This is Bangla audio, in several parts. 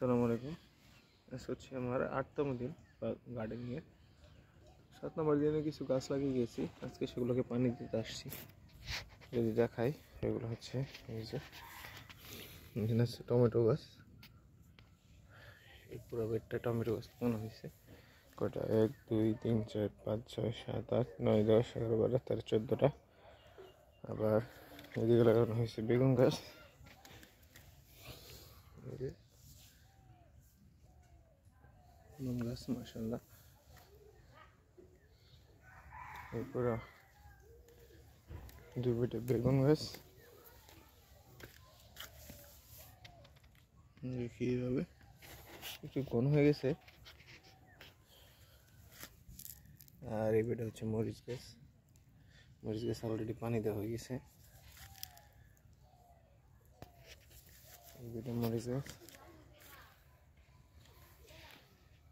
আসসালামু আলাইকুম। আজকে হচ্ছে আমার ৮তম দিন গার্ডেনিংয়ের। ৭ নম্বর দিনে কিছু গাছ লাগিয়ে গেছি, আজকে সেগুলোকে পানি দিতে আসছি। যদি দেখাই, সেগুলো হচ্ছে এই যে এখানে হচ্ছে টমেটো গাছ। এই পুরো বেডটা টমেটো গাছ লাগানো হয়েছে। কয়টা ১ ২ ৩ ৪ ৫ ৬ ৭ ৮ ৯ ১০ ১১ ১২ ১৩ ১৪টা। আবার এদিকে লাগানো হয়েছে বেগুন গাছ। বেগুন গাছ মাশাআল্লাহ। এরপরে ২ বেডে বেগুন গাছ। দেখি এইভাবে একটু ঘন হয়ে গেছে। আর এই বেডে হচ্ছে মরিচ গাছ। মরিচ গাছ অলরেডি পানি দেওয়া হয়ে গেছে। এই বেডে মরিচ গাছ,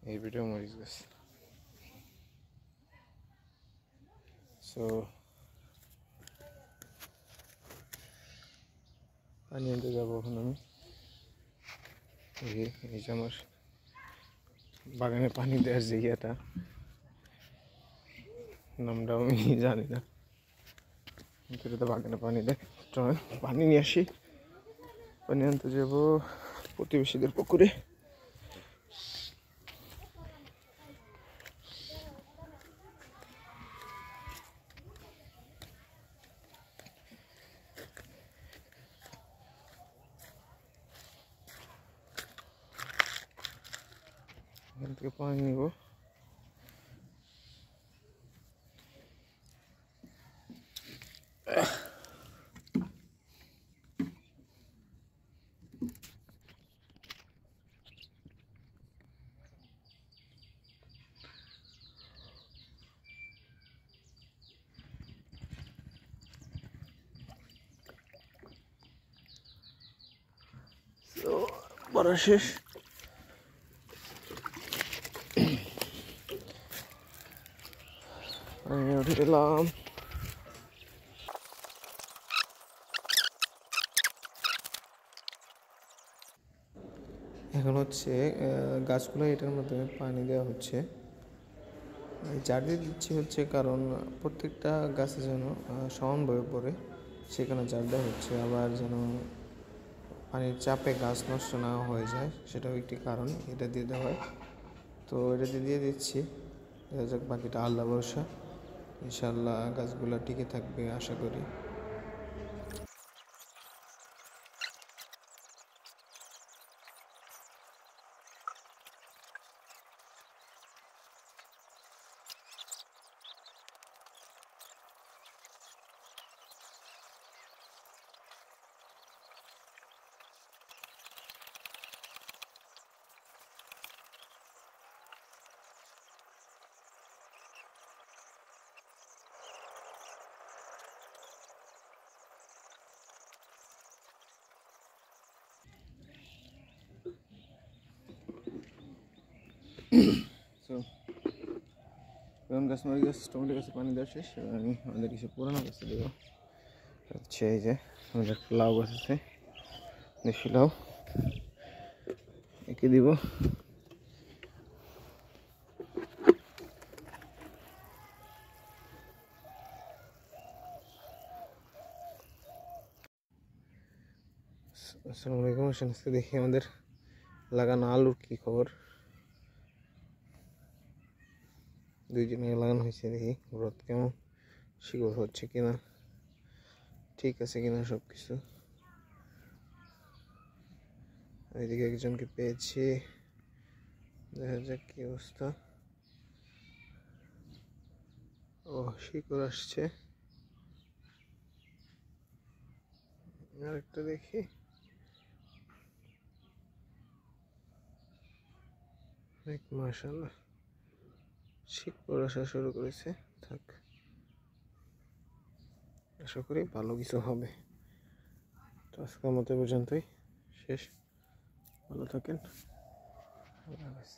এই বেডেও মরিচ গাছ। সো পানি আনতে যাবো এখন আমি। এই যে আমার বাগানে পানি দেওয়ার জায়গাটা, নামটাও আমি জানি না, তো বাগানে পানি দেয়। পানি নিয়ে আসি, পানি আনতে যাবো প্রতিবেশীদের পুকুরে। এখান থেকে পানি নিব। পড়া শেষ। আমি উঠে এলাম। এখন হচ্ছে গাছগুলো এটার মাধ্যমে পানি দেওয়া হচ্ছে। জার দিয়ে দিচ্ছি হচ্ছে কারণ প্রত্যেকটা গাছে যেন সমানভাবে পড়ে, সেখানে জার দেওয়া হচ্ছে। আবার যেন পানির চাপে গাছ নষ্ট না হয়ে যায়, সেটাও একটি কারণ এটা দিয়ে দেওয়া হয়। তো এটা দিয়ে দিচ্ছি। দেখা যাক, বাকিটা আল্লাহ ভরসা। ইনশাআল্লাহ গাছগুলো টিকে থাকবে আশা করি। সো বেগুন গাছ, মরিচ গাছ, টমেটো গাছে পানি দেওয়া শেষ। এবার আমি আমাদের কিছু পুরানো গাছে দেবো। হচ্ছে এই যে আমাদের একটা লাউ গাছ আছে, দেশি লাউ, একে দিব। আসসালামু আলাইকুম। আজকে দেখি আমাদের লাগানো আলুর কি খবর। ২ দিন আগে লাগানো হয়েছে, দেখি গ্রোথ কেমন, শিকড় হচ্ছে কিনা, ঠিক আছে কিনা সব কিছু। এদিকে একজনকে পেয়েছি, দেখা যাক কি অবস্থা। ও, শিকড় আসছে। আরেকটা দেখি। মাশাআল্লাহ, শিকড় আসা শুরু করেছে। থাক, আশা করি ভালো কিছু হবে। তো আজকের মতো পর্যন্তই শেষ। ভালো থাকেন। আল্লাহ হাফেজ।